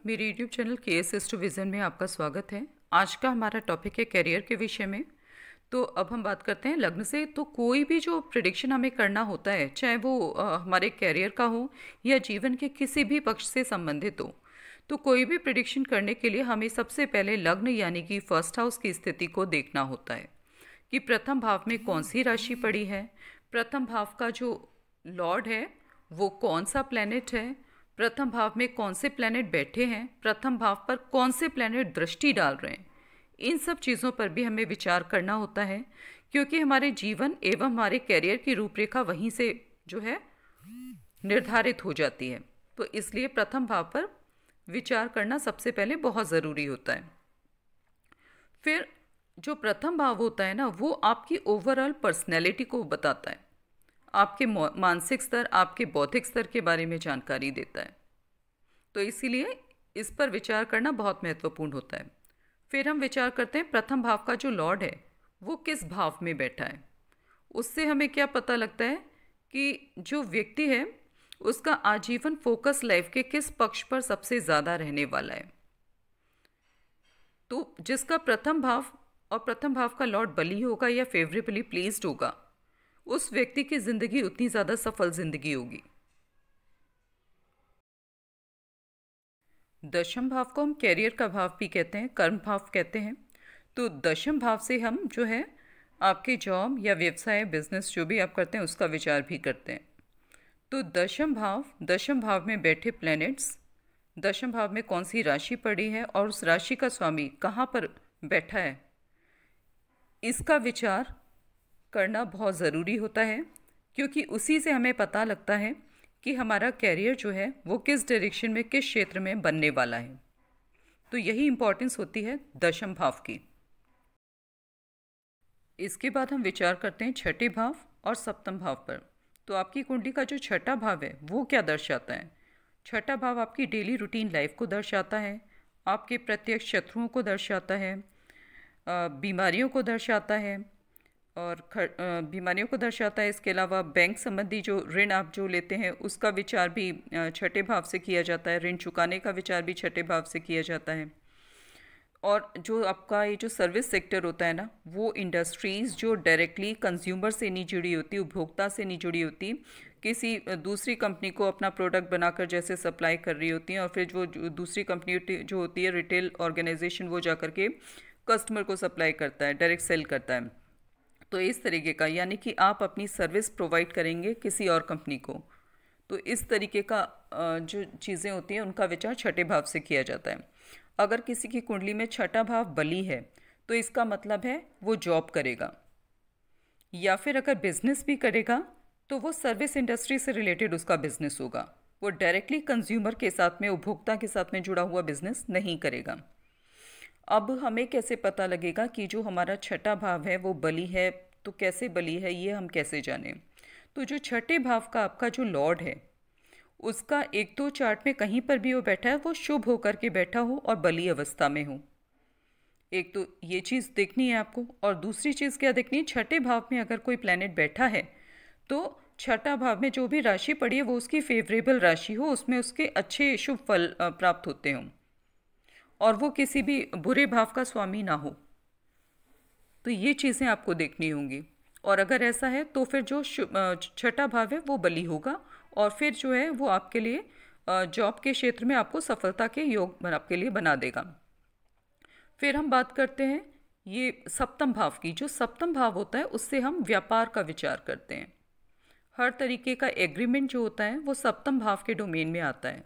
मेरे YouTube channel KS two vision में आपका स्वागत है। आज का हमारा टॉपिक है करियर के विषय में। तो अब हम बात करते हैं लग्न से। तो कोई भी जो प्रिडिक्शन हमें करना होता है, चाहे वो हमारे करियर का हो या जीवन के किसी भी पक्ष से संबंधित हो, तो कोई भी प्रिडिक्शन करने के लिए हमें सबसे पहले लग्न यानी कि फर्स्ट हाउस की स्थिति को देखना होता है कि प्रथम भाव में कौन सी राशि पड़ी है, प्रथम भाव का जो लॉर्ड है वो कौन सा प्लैनेट है, प्रथम भाव में कौन से प्लैनेट बैठे हैं, प्रथम भाव पर कौन से प्लैनेट दृष्टि डाल रहे हैं। इन सब चीज़ों पर भी हमें विचार करना होता है, क्योंकि हमारे जीवन एवं हमारे करियर की रूपरेखा वहीं से जो है निर्धारित हो जाती है। तो इसलिए प्रथम भाव पर विचार करना सबसे पहले बहुत ज़रूरी होता है। फिर जो प्रथम भाव होता है ना, वो आपकी ओवरऑल पर्सनैलिटी को बताता है, आपके मानसिक स्तर, आपके बौद्धिक स्तर के बारे में जानकारी देता है। तो इसीलिए इस पर विचार करना बहुत महत्वपूर्ण होता है। फिर हम विचार करते हैं प्रथम भाव का जो लॉर्ड है वो किस भाव में बैठा है। उससे हमें क्या पता लगता है कि जो व्यक्ति है उसका आजीवन फोकस लाइफ के किस पक्ष पर सबसे ज़्यादा रहने वाला है। तो जिसका प्रथम भाव और प्रथम भाव का लॉर्ड बली होगा या फेवरेबली प्लेस्ड होगा, उस व्यक्ति की जिंदगी उतनी ज़्यादा सफल जिंदगी होगी। दशम भाव को हम कैरियर का भाव भी कहते हैं, कर्म भाव कहते हैं। तो दशम भाव से हम जो है आपके जॉब या व्यवसाय, बिजनेस जो भी आप करते हैं उसका विचार भी करते हैं। तो दशम भाव में बैठे प्लैनेट्स, दशम भाव में कौन सी राशि पड़ी है और उस राशि का स्वामी कहाँ पर बैठा है, इसका विचार करना बहुत ज़रूरी होता है, क्योंकि उसी से हमें पता लगता है कि हमारा कैरियर जो है वो किस डायरेक्शन में, किस क्षेत्र में बनने वाला है। तो यही इम्पोर्टेंस होती है दशम भाव की। इसके बाद हम विचार करते हैं छठे भाव और सप्तम भाव पर। तो आपकी कुंडली का जो छठा भाव है वो क्या दर्शाता है। छठा भाव आपकी डेली रूटीन लाइफ को दर्शाता है, आपके प्रत्यक्ष शत्रुओं को दर्शाता है, बीमारियों को दर्शाता है और बीमारियों को दर्शाता है। इसके अलावा बैंक संबंधी जो ऋण आप जो लेते हैं उसका विचार भी छठे भाव से किया जाता है, ऋण चुकाने का विचार भी छठे भाव से किया जाता है। और जो आपका ये जो सर्विस सेक्टर होता है ना, वो इंडस्ट्रीज़ जो डायरेक्टली कंज्यूमर से नहीं जुड़ी होती, उपभोक्ता से नहीं जुड़ी होती, किसी दूसरी कंपनी को अपना प्रोडक्ट बनाकर जैसे सप्लाई कर रही होती हैं, और फिर वो दूसरी कंपनी जो होती है रिटेल ऑर्गेनाइजेशन, वो जा कर के कस्टमर को सप्लाई करता है, डायरेक्ट सेल करता है। तो इस तरीके का, यानी कि आप अपनी सर्विस प्रोवाइड करेंगे किसी और कंपनी को, तो इस तरीके का जो चीज़ें होती हैं उनका विचार छठे भाव से किया जाता है। अगर किसी की कुंडली में छठा भाव बली है तो इसका मतलब है वो जॉब करेगा, या फिर अगर बिजनेस भी करेगा तो वो सर्विस इंडस्ट्री से रिलेटेड उसका बिजनेस होगा, वो डायरेक्टली कंज्यूमर के साथ में, उपभोक्ता के साथ में जुड़ा हुआ बिजनेस नहीं करेगा। अब हमें कैसे पता लगेगा कि जो हमारा छठा भाव है वो बली है, तो कैसे बली है ये हम कैसे जानें। तो जो छठे भाव का आपका जो लॉर्ड है उसका एक दो चार्ट में कहीं पर भी वो बैठा है, वो शुभ होकर के बैठा हो और बली अवस्था में हो। एक तो ये चीज़ देखनी है आपको, और दूसरी चीज़ क्या देखनी है, छठे भाव में अगर कोई प्लैनेट बैठा है तो छठा भाव में जो भी राशि पड़ी है वो उसकी फेवरेबल राशि हो, उसमें उसके अच्छे शुभ फल प्राप्त होते हों, और वो किसी भी बुरे भाव का स्वामी ना हो। तो ये चीज़ें आपको देखनी होंगी, और अगर ऐसा है तो फिर जो छठा भाव है वो बली होगा, और फिर जो है वो आपके लिए जॉब के क्षेत्र में आपको सफलता के योग आपके लिए बना देगा। फिर हम बात करते हैं ये सप्तम भाव की। जो सप्तम भाव होता है उससे हम व्यापार का विचार करते हैं। हर तरीके का एग्रीमेंट जो होता है वो सप्तम भाव के डोमेन में आता है।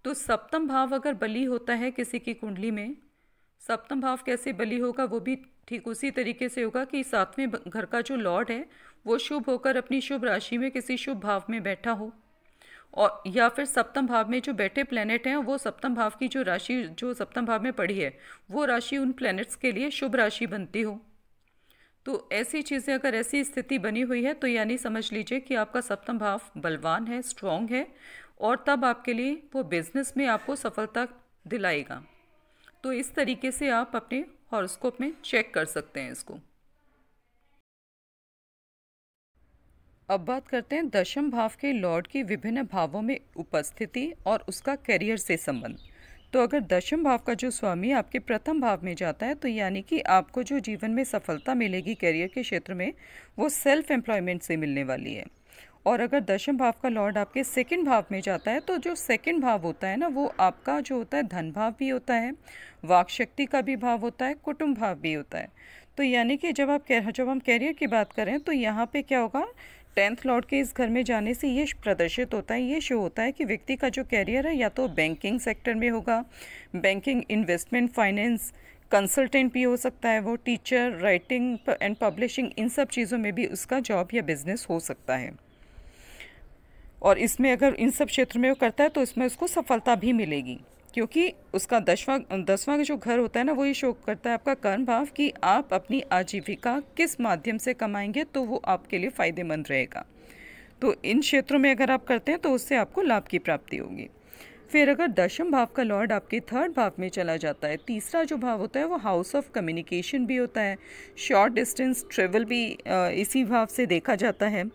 तो सप्तम भाव अगर बली होता है किसी की कुंडली में, सप्तम भाव कैसे बली होगा, वो भी ठीक उसी तरीके से होगा कि सातवें घर का जो लॉर्ड है वो शुभ होकर अपनी शुभ राशि में किसी शुभ भाव में बैठा हो, और या फिर सप्तम भाव में जो बैठे प्लैनेट हैं वो सप्तम भाव की जो राशि जो सप्तम भाव में पड़ी है वो राशि उन प्लैनेट्स के लिए शुभ राशि बनती हो। तो ऐसी चीज़ें, अगर ऐसी स्थिति बनी हुई है तो यानी समझ लीजिए कि आपका सप्तम भाव बलवान है, स्ट्रॉन्ग है, और तब आपके लिए वो बिजनेस में आपको सफलता दिलाएगा। तो इस तरीके से आप अपने हॉरोस्कोप में चेक कर सकते हैं इसको। अब बात करते हैं दशम भाव के लॉर्ड की विभिन्न भावों में उपस्थिति और उसका करियर से संबंध। तो अगर दशम भाव का जो स्वामी आपके प्रथम भाव में जाता है, तो यानी कि आपको जो जीवन में सफलता मिलेगी करियर के क्षेत्र में, वो सेल्फ एम्प्लॉयमेंट से मिलने वाली है। और अगर दशम भाव का लॉर्ड आपके सेकंड भाव में जाता है, तो जो सेकंड भाव होता है ना, वो आपका जो होता है धन भाव भी होता है, वाक शक्ति का भी भाव होता है, कुटुंब भाव भी होता है। तो यानी कि जब हम कैरियर की बात करें, तो यहाँ पे क्या होगा, 10th लॉर्ड के इस घर में जाने से ये प्रदर्शित होता है, ये शो होता है कि व्यक्ति का जो कैरियर है या तो बैंकिंग सेक्टर में होगा, बैंकिंग, इन्वेस्टमेंट, फाइनेंस, कंसल्टेंट भी हो सकता है, वो टीचर, राइटिंग एंड पब्लिशिंग, इन सब चीज़ों में भी उसका जॉब या बिजनेस हो सकता है। और इसमें अगर इन सब क्षेत्र में वो करता है तो इसमें उसको सफलता भी मिलेगी, क्योंकि उसका दसवां जो घर होता है ना, वो ये शो करता है आपका कर्म भाव, कि आप अपनी आजीविका किस माध्यम से कमाएंगे तो वो आपके लिए फ़ायदेमंद रहेगा। तो इन क्षेत्रों में अगर आप करते हैं तो उससे आपको लाभ की प्राप्ति होगी। फिर अगर दशम भाव का लॉर्ड आपके थर्ड भाव में चला जाता है, तीसरा जो भाव होता है वो हाउस ऑफ कम्युनिकेशन भी होता है, शॉर्ट डिस्टेंस ट्रेवल भी इसी भाव से देखा जाता है।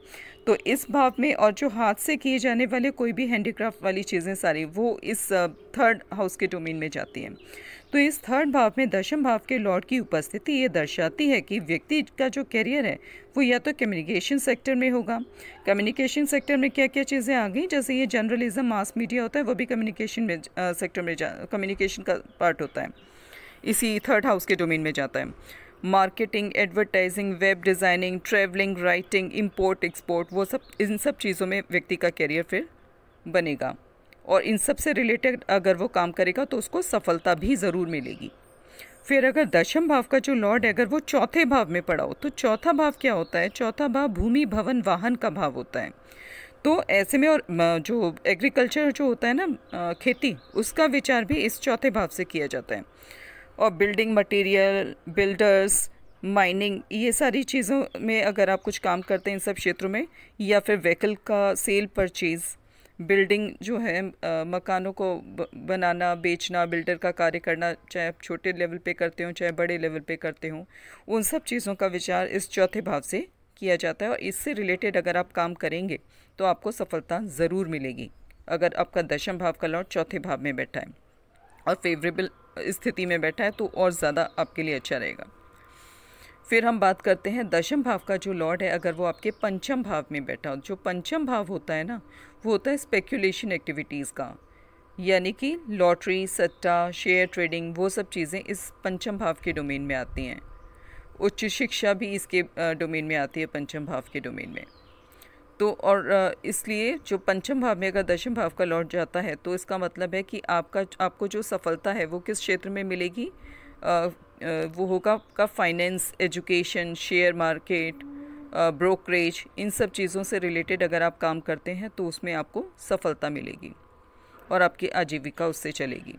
तो इस भाव में, और जो हाथ से किए जाने वाले कोई भी हैंडीक्राफ्ट वाली चीज़ें सारी, वो इस थर्ड हाउस के डोमेन में जाती हैं। तो इस थर्ड भाव में दशम भाव के लॉर्ड की उपस्थिति ये दर्शाती है कि व्यक्ति का जो करियर है वो या तो कम्युनिकेशन सेक्टर में होगा। कम्युनिकेशन सेक्टर में क्या क्या चीज़ें आ गई, जैसे ये जर्नलिज्म, मास मीडिया होता है, वो भी कम्युनिकेशन में सेक्टर में कम्युनिकेशन का पार्ट होता है, इसी थर्ड हाउस के डोमेन में जाता है। Marketing, advertising, web designing, travelling, writing, import export, वो सब, इन सब चीज़ों में व्यक्ति का करियर फिर बनेगा। और इन सब से रिलेटेड अगर वो काम करेगा तो उसको सफलता भी ज़रूर मिलेगी। फिर अगर दशम भाव का जो लॉर्ड है, अगर वो चौथे भाव में पड़ा हो, तो चौथा भाव क्या होता है, चौथा भाव भूमि, भवन, वाहन का भाव होता है। तो ऐसे में, और जो एग्रीकल्चर जो होता है ना, खेती, उसका विचार भी इस चौथे भाव से किया जाता है। और बिल्डिंग मटेरियल, बिल्डर्स, माइनिंग, ये सारी चीज़ों में अगर आप कुछ काम करते हैं इन सब क्षेत्रों में, या फिर व्हीकल का सेल परचेज़, बिल्डिंग जो है, मकानों को बनाना, बेचना, बिल्डर का कार्य करना, चाहे आप छोटे लेवल पे करते हो चाहे बड़े लेवल पे करते हो, उन सब चीज़ों का विचार इस चौथे भाव से किया जाता है। और इससे रिलेटेड अगर आप काम करेंगे तो आपको सफलता ज़रूर मिलेगी, अगर आपका दशम भाव का लॉर्ड चौथे भाव में बैठा है और फेवरेबल स्थिति में बैठा है, तो और ज़्यादा आपके लिए अच्छा रहेगा। फिर हम बात करते हैं दशम भाव का जो लॉर्ड है, अगर वो आपके पंचम भाव में बैठा हो। जो पंचम भाव होता है ना, वो होता है स्पेक्यूलेशन एक्टिविटीज़ का, यानी कि लॉटरी, सट्टा, शेयर ट्रेडिंग, वो सब चीज़ें इस पंचम भाव के डोमेन में आती हैं। उच्च शिक्षा भी इसके डोमेन में आती है, पंचम भाव के डोमेन में। तो और इसलिए जो पंचम भाव में अगर दशम भाव का लॉर्ड जाता है, तो इसका मतलब है कि आपको जो सफलता है वो किस क्षेत्र में मिलेगी, वो होगा आपका finance, education, share market, brokerage, इन सब चीज़ों से रिलेटेड अगर आप काम करते हैं तो उसमें आपको सफलता मिलेगी और आपकी आजीविका उससे चलेगी।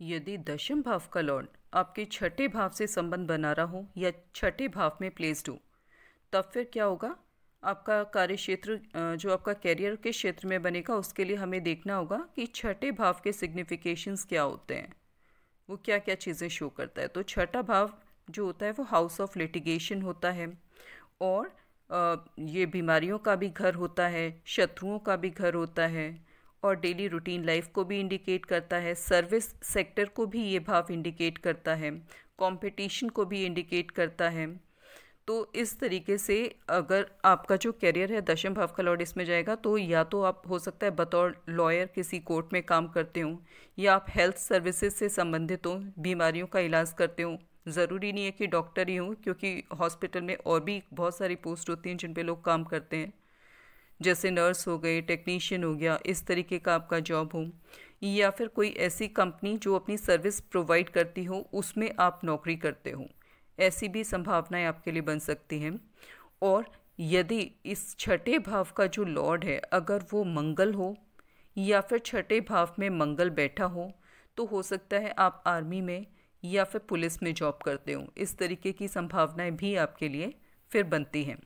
यदि दशम भाव का लॉर्ड आपके छठे भाव से संबंध बना रहा हो या छठे भाव में प्लेस्ड हो, तब फिर क्या होगा, आपका कार्य क्षेत्र, जो आपका कैरियर के क्षेत्र में बनेगा, उसके लिए हमें देखना होगा कि छठे भाव के सिग्निफिकेशंस क्या होते हैं, वो क्या क्या चीज़ें शो करता है। तो छठा भाव जो होता है वो हाउस ऑफ लिटिगेशन होता है, और ये बीमारियों का भी घर होता है, शत्रुओं का भी घर होता है, और डेली रूटीन लाइफ को भी इंडिकेट करता है, सर्विस सेक्टर को भी ये भाव इंडिकेट करता है, कंपटीशन को भी इंडिकेट करता है। तो इस तरीके से अगर आपका जो करियर है, दशम भाव का लॉर्ड इसमें जाएगा, तो या तो आप हो सकता है बतौर लॉयर किसी कोर्ट में काम करते हो, या आप हेल्थ सर्विसेज से संबंधित हो, बीमारियों का इलाज करते हो। ज़रूरी नहीं है कि डॉक्टर ही हो, क्योंकि हॉस्पिटल में और भी बहुत सारी पोस्ट होती हैं जिन पे लोग काम करते हैं, जैसे नर्स हो गए, टेक्नीशियन हो गया, इस तरीके का आपका जॉब हो, या फिर कोई ऐसी कंपनी जो अपनी सर्विस प्रोवाइड करती हो उसमें आप नौकरी करते हो, ऐसी भी संभावनाएं आपके लिए बन सकती हैं। और यदि इस छठे भाव का जो लॉर्ड है अगर वो मंगल हो, या फिर छठे भाव में मंगल बैठा हो हो सकता है आप आर्मी में या फिर पुलिस में जॉब करते हो। इस तरीके की संभावनाएं भी आपके लिए फिर बनती हैं।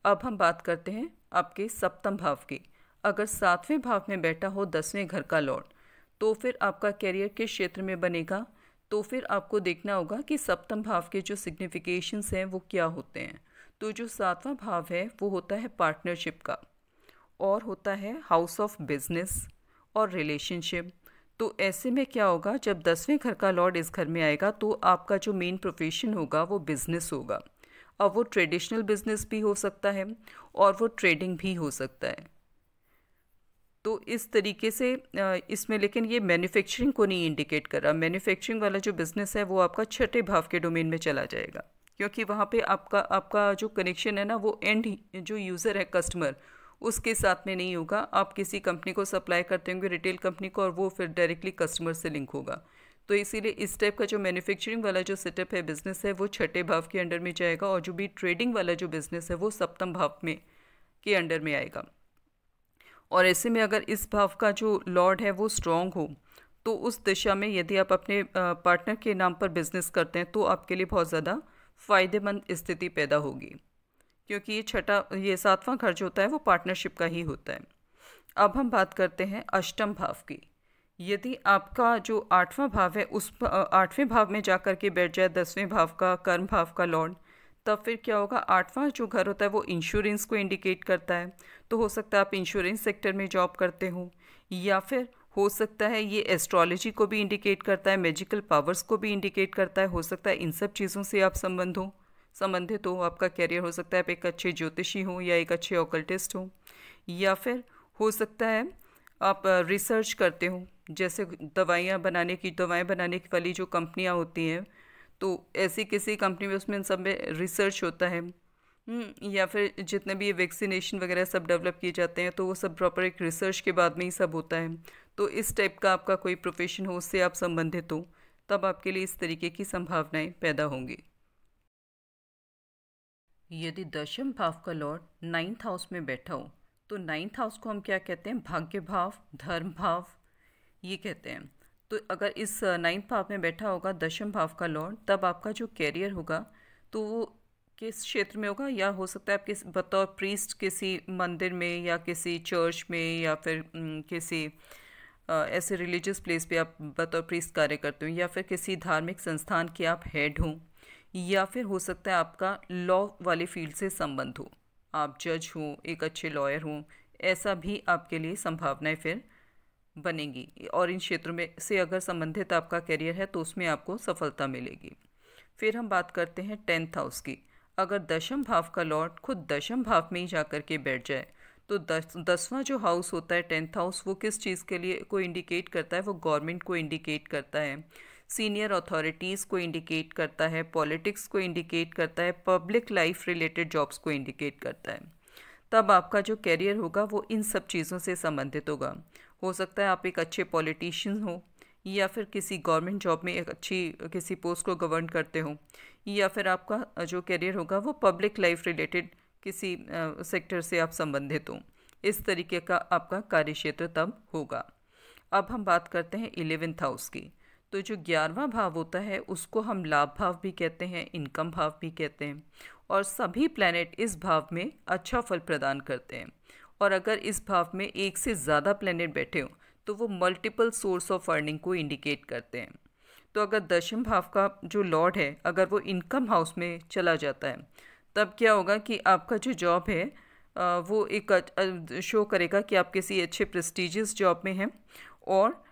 अब हम बात करते हैं आपके सप्तम भाव की। अगर सातवें भाव में बैठा हो 10वें घर का लॉर्ड, तो फिर आपका कैरियर के क्षेत्र में बनेगा। तो फिर आपको देखना होगा कि सप्तम भाव के जो सिग्निफिकेशंस हैं वो क्या होते हैं। तो जो सातवां भाव है वो होता है पार्टनरशिप का, और होता है हाउस ऑफ बिजनेस और रिलेशनशिप। तो ऐसे में क्या होगा, जब 10वें घर का लॉर्ड इस घर में आएगा तो आपका जो मेन प्रोफेशन होगा वो बिजनेस होगा। अब वो ट्रेडिशनल बिजनेस भी हो सकता है और वो ट्रेडिंग भी हो सकता है। तो इस तरीके से इसमें, लेकिन ये मैन्युफैक्चरिंग को नहीं इंडिकेट कर रहा। मैन्युफैक्चरिंग वाला जो बिज़नेस है वो आपका छठे भाव के डोमेन में चला जाएगा, क्योंकि वहाँ पे आपका आपका जो कनेक्शन है ना वो एंड जो यूज़र है, कस्टमर, उसके साथ में नहीं होगा। आप किसी कंपनी को सप्लाई करते होंगे, रिटेल कंपनी को, और वो फिर डायरेक्टली कस्टमर से लिंक होगा। तो इसीलिए इस टाइप का जो मैन्युफैक्चरिंग वाला जो सेटअप है, बिज़नेस है, वो छठे भाव के अंडर में जाएगा, और जो भी ट्रेडिंग वाला जो बिज़नेस है वो सप्तम भाव में के अंडर में आएगा। और ऐसे में अगर इस भाव का जो लॉर्ड है वो स्ट्रांग हो, तो उस दिशा में यदि आप अपने पार्टनर के नाम पर बिजनेस करते हैं तो आपके लिए बहुत ज़्यादा फ़ायदेमंद स्थिति पैदा होगी, क्योंकि ये 7वां घर जो होता है वो पार्टनरशिप का ही होता है। अब हम बात करते हैं अष्टम भाव की। यदि आपका जो 8वां भाव है उस 8वें भाव में जा कर के बैठ जाए 10वें भाव का कर्म भाव का लॉर्ड, तब फिर क्या होगा, 8वां जो घर होता है वो इंश्योरेंस को इंडिकेट करता है। तो हो सकता है आप इंश्योरेंस सेक्टर में जॉब करते हो, या फिर हो सकता है ये एस्ट्रोलॉजी को भी इंडिकेट करता है, मैजिकल पावर्स को भी इंडिकेट करता है। हो सकता है इन सब चीज़ों से आप संबंधित हो। आपका करियर हो सकता है आप एक अच्छे ज्योतिषी हो या एक अच्छे ऑकल्टिस्ट हो, या फिर हो सकता है आप रिसर्च करते हो, जैसे दवाएं बनाने की वाली जो कंपनियां होती हैं, तो ऐसी किसी कंपनी में उसमें इन सब में रिसर्च होता है। या फिर जितने भी ये वैक्सीनेशन वगैरह सब डेवलप किए जाते हैं तो वो सब प्रॉपर एक रिसर्च के बाद में ही सब होता है। तो इस टाइप का आपका कोई प्रोफेशन हो, उससे आप संबंधित हो, तब आपके लिए इस तरीके की संभावनाएं पैदा होंगी। यदि दशम भाव का लॉर्ड 9th हाउस में बैठा हो, तो 9th हाउस को हम क्या कहते हैं, भाग्य भाव, धर्म भाव, ये कहते हैं। तो अगर इस 9th भाव में बैठा होगा दशम भाव का लॉर्ड, तब आपका जो कैरियर होगा तो वो किस क्षेत्र में होगा, या हो सकता है आप बतौर प्रीस्ट किसी मंदिर में या किसी चर्च में या फिर किसी ऐसे रिलीजियस प्लेस पे आप बतौर प्रीस्ट कार्य करते हो, या फिर किसी धार्मिक संस्थान के आप हेड हों, या फिर हो सकता है आपका लॉ वाली फील्ड से संबंध हो, आप जज हो, एक अच्छे लॉयर हों। ऐसा भी आपके लिए संभावनाएं फिर बनेंगी, और इन क्षेत्रों में से अगर संबंधित आपका करियर है तो उसमें आपको सफलता मिलेगी। फिर हम बात करते हैं 10th हाउस की। अगर दशम भाव का लॉर्ड खुद दशम भाव में ही जा कर के बैठ जाए, तो 10वां जो हाउस होता है 10th हाउस, वो किस चीज़ के लिए को इंडिकेट करता है, वो गवर्नमेंट को इंडिकेट करता है, सीनियर अथॉरिटीज़ को इंडिकेट करता है, पॉलिटिक्स को इंडिकेट करता है, पब्लिक लाइफ रिलेटेड जॉब्स को इंडिकेट करता है। तब आपका जो कैरियर होगा वो इन सब चीज़ों से संबंधित होगा। हो सकता है आप एक अच्छे पॉलिटिशियन हो, या फिर किसी गवर्नमेंट जॉब में एक अच्छी किसी पोस्ट को गवर्न करते हो, या फिर आपका जो करियर होगा वो पब्लिक लाइफ रिलेटेड किसी सेक्टर से आप संबंधित हो। इस तरीके का आपका कार्यक्षेत्र तब होगा। अब हम बात करते हैं 11th हाउस की। तो जो 11वां भाव होता है उसको हम लाभ भाव भी कहते हैं, इनकम भाव भी कहते हैं, और सभी प्लैनेट इस भाव में अच्छा फल प्रदान करते हैं। और अगर इस भाव में एक से ज़्यादा प्लैनेट बैठे हो तो वो मल्टीपल सोर्स ऑफ अर्निंग को इंडिकेट करते हैं। तो अगर दशम भाव का जो लॉर्ड है अगर वो इनकम हाउस में चला जाता है, तब क्या होगा कि आपका जो जॉब है वो एक शो करेगा कि आप किसी अच्छे प्रेस्टिजियस जॉब में हैं, और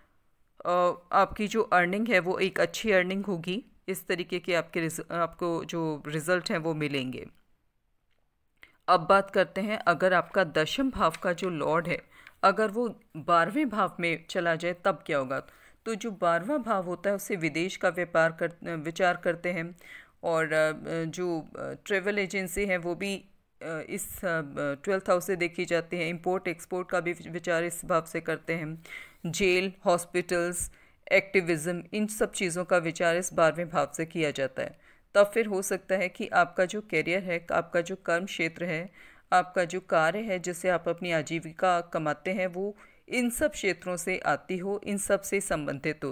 आपकी जो अर्निंग है वो एक अच्छी अर्निंग होगी। इस तरीके के आपको जो रिज़ल्ट हैं वो मिलेंगे। अब बात करते हैं, अगर आपका दशम भाव का जो लॉर्ड है अगर वो 12वें भाव में चला जाए तब क्या होगा। तो जो 12वां भाव होता है उससे विदेश का विचार करते हैं, और जो ट्रेवल एजेंसी है वो भी इस 12th हाउस से देखी जाती है। इंपोर्ट एक्सपोर्ट का भी विचार इस भाव से करते हैं। जेल, हॉस्पिटल्स, एक्टिविज़्म, इन सब चीज़ों का विचार इस 12वें भाव से किया जाता है। तब फिर हो सकता है कि आपका जो करियर है, आपका जो कर्म क्षेत्र है, आपका जो कार्य है जिससे आप अपनी आजीविका कमाते हैं, वो इन सब क्षेत्रों से आती हो, इन सब से संबंधित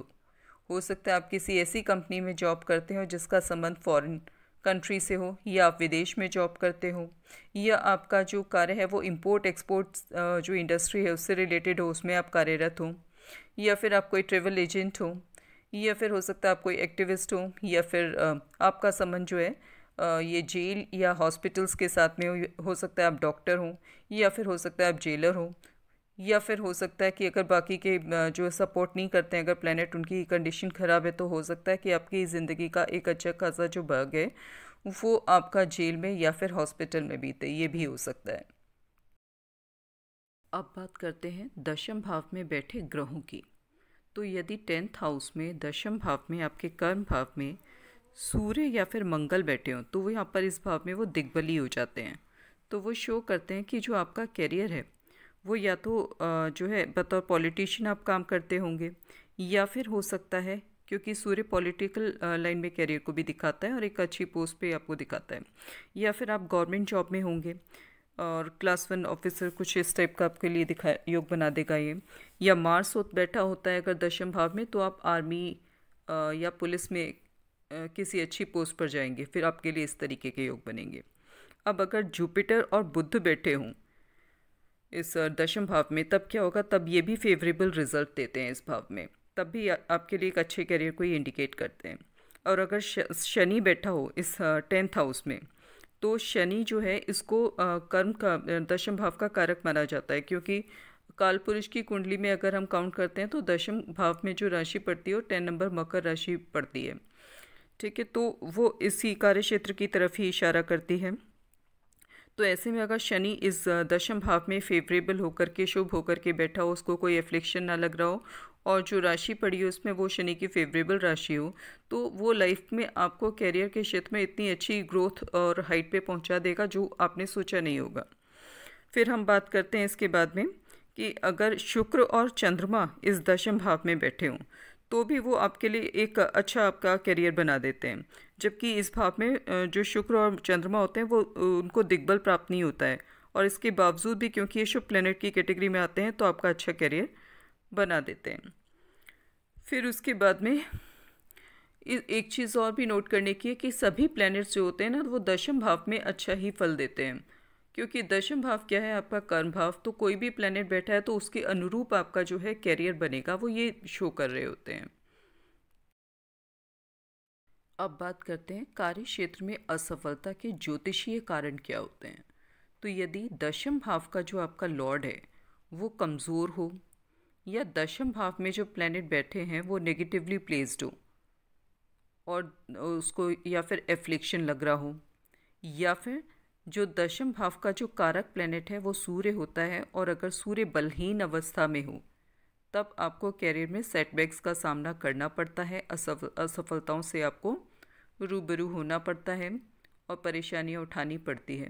हो सकता है आप किसी ऐसी कंपनी में जॉब करते हो जिसका संबंध फॉरेन कंट्री से हो, या आप विदेश में जॉब करते हो, या आपका जो कार्य है वो इंपोर्ट एक्सपोर्ट जो इंडस्ट्री है उससे रिलेटेड हो, उसमें आप कार्यरत हो, या फिर आप कोई ट्रेवल एजेंट हो, या फिर हो सकता है आप कोई एक्टिविस्ट हो, या फिर आपका संबंध जो है ये जेल या हॉस्पिटल्स के साथ में हो सकता है आप डॉक्टर हों, या फिर हो सकता है आप जेलर हों, या फिर हो सकता है कि अगर बाकी के जो सपोर्ट नहीं करते हैं, अगर प्लेनेट उनकी कंडीशन ख़राब है, तो हो सकता है कि आपकी ज़िंदगी का एक अच्छा खासा जो भाग है वो आपका जेल में या फिर हॉस्पिटल में बीते, ये भी हो सकता है। अब बात करते हैं दशम भाव में बैठे ग्रहों की। तो यदि 10th हाउस में दशम भाव में आपके कर्म भाव में सूर्य या फिर मंगल बैठे हों, तो वो यहाँ पर इस भाव में वो दिग्बली हो जाते हैं। तो वो शो करते हैं कि जो आपका करियर है वो या तो जो है बतौर पॉलिटिशियन आप काम करते होंगे, या फिर हो सकता है, क्योंकि सूर्य पॉलिटिकल लाइन में करियर को भी दिखाता है और एक अच्छी पोस्ट पे आपको दिखाता है, या फिर आप गवर्नमेंट जॉब में होंगे और क्लास 1 ऑफिसर, कुछ इस टाइप का आपके लिए दिखा योग बना देगा ये। या मार्स बैठा होता है अगर दशम भाव में, तो आप आर्मी या पुलिस में किसी अच्छी पोस्ट पर जाएंगे, फिर आपके लिए इस तरीके के योग बनेंगे। अब अगर जुपिटर और बुध बैठे हों इस दशम भाव में, तब क्या होगा, तब ये भी फेवरेबल रिजल्ट देते हैं इस भाव में, तब भी आपके लिए एक अच्छे करियर को ये इंडिकेट करते हैं। और अगर शनि बैठा हो इस 10th हाउस में, तो शनि जो है इसको कर्म का दशम भाव का कारक माना जाता है, क्योंकि काल पुरुष की कुंडली में अगर हम काउंट करते हैं तो दशम भाव में जो राशि पड़ती है वो 10 नंबर मकर राशि पड़ती है। ठीक है, तो वो इसी कार्य क्षेत्र की तरफ ही इशारा करती है। तो ऐसे में अगर शनि इस दशम भाव में फेवरेबल होकर के, शुभ होकर के बैठा हो, उसको कोई एफ्लिक्शन ना लग रहा हो, और जो राशि पड़ी हो उसमें वो शनि की फेवरेबल राशि हो, तो वो लाइफ में आपको कैरियर के क्षेत्र में इतनी अच्छी ग्रोथ और हाइट पे पहुंचा देगा जो आपने सोचा नहीं होगा। फिर हम बात करते हैं इसके बाद में कि अगर शुक्र और चंद्रमा इस दशम भाव में बैठे हों, तो भी वो आपके लिए एक अच्छा आपका करियर बना देते हैं। जबकि इस भाव में जो शुक्र और चंद्रमा होते हैं वो उनको दिग्बल प्राप्त नहीं होता है, और इसके बावजूद भी क्योंकि ये शुभ प्लेनेट की कैटेगरी में आते हैं तो आपका अच्छा करियर बना देते हैं। फिर उसके बाद में एक चीज़ और भी नोट करने की है कि सभी प्लैनेट्स जो होते हैं ना, वो दशम भाव में अच्छा ही फल देते हैं, क्योंकि दशम भाव क्या है, आपका कर्म भाव। तो कोई भी प्लैनेट बैठा है तो उसके अनुरूप आपका जो है कैरियर बनेगा, वो ये शो कर रहे होते हैं। अब बात करते हैं कार्य क्षेत्र में असफलता के ज्योतिषीय कारण क्या होते हैं। तो यदि दशम भाव का जो आपका लॉर्ड है वो कमज़ोर हो, या दशम भाव में जो प्लैनेट बैठे हैं वो नेगेटिवली प्लेस्ड हो, और उसको या फिर एफ्लिक्शन लग रहा हो, या फिर जो दशम भाव का जो कारक प्लैनेट है वो सूर्य होता है, और अगर सूर्य बलहीन अवस्था में हो, तब आपको कैरियर में सेटबैक्स का सामना करना पड़ता है, असफलताओं से आपको रूबरू होना पड़ता है और परेशानियां उठानी पड़ती है।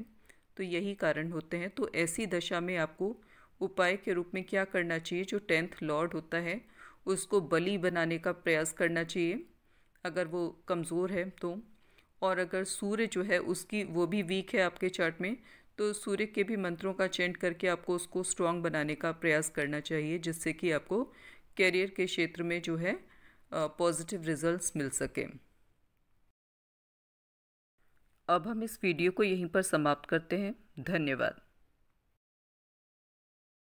तो यही कारण होते हैं। तो ऐसी दशा में आपको उपाय के रूप में क्या करना चाहिए, जो 10th लॉर्ड होता है उसको बलि बनाने का प्रयास करना चाहिए अगर वो कमज़ोर है तो। और अगर सूर्य जो है उसकी वो भी वीक है आपके चार्ट में, तो सूर्य के भी मंत्रों का चैंट करके आपको उसको स्ट्रॉन्ग बनाने का प्रयास करना चाहिए, जिससे कि आपको कैरियर के क्षेत्र में जो है पॉजिटिव रिजल्ट्स मिल सके। अब हम इस वीडियो को यहीं पर समाप्त करते हैं। धन्यवाद।